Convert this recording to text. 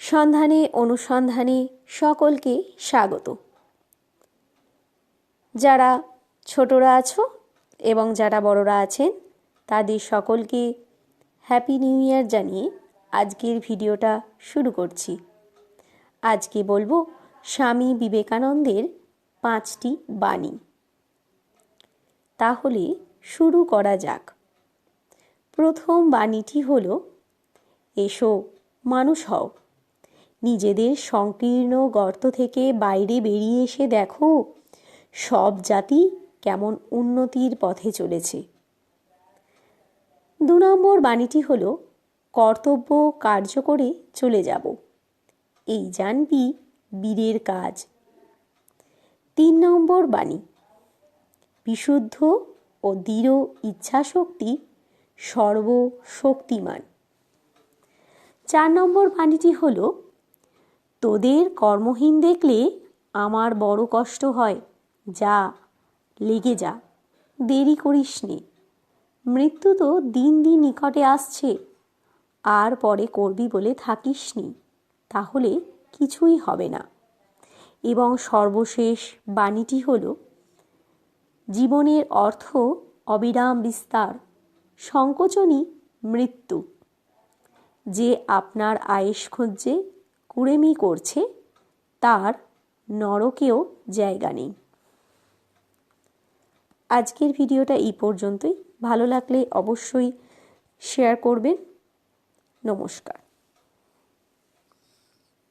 সন্ধানে অনুসন্ধানে সকলকে স্বাগত। যারা ছোটরা আছো এবং যারা বড়রা আছেন তাদের সকলকে হ্যাপি নিউ ইয়ার জানিয়ে আজকের ভিডিওটা শুরু করছি। আজকে বলবো স্বামী বিবেকানন্দের 5টি বাণী। তাহলে শুরু করা যাক। প্রথম বাণীটি হলো, এসো মানুষ হও, নিজেদের সংকীর্ণ গর্ত থেকে বাইরে বেরিয়ে এসে দেখো সব জাতি কেমন উন্নতির পথে চলেছে। 2 নম্বর বাণীটি হলো, কর্তব্য কার্য করে চলে যাব, এই জানবি বীরের কাজ। 3 নম্বর বাণী, বিশুদ্ধ ও দৃঢ় ইচ্ছাশক্তি সর্বশক্তিমান। 4 নম্বর বাণীটি হলো, তোদের কর্মহীন দেখলে আমার বড় কষ্ট হয়, যা লেগে যা, দেরি করিস নে, মৃত্যু তো দিন দিন নিকটে আসছে, আর পরে করবি বলে থাকিস নি, তাহলে কিছুই হবে না। এবং সর্বশেষ বাণীটি হলো, জীবনের অর্থ অবিরাম বিস্তার, সংকোচনই মৃত্যু। যে আপনার আয়েশ খুঁজছে, কুড়েমি করছে, তার নরকেও জায়গা নেই। আজকের ভিডিওটা এই পর্যন্তই। ভালো লাগলে অবশ্যই শেয়ার করবেন। নমস্কার।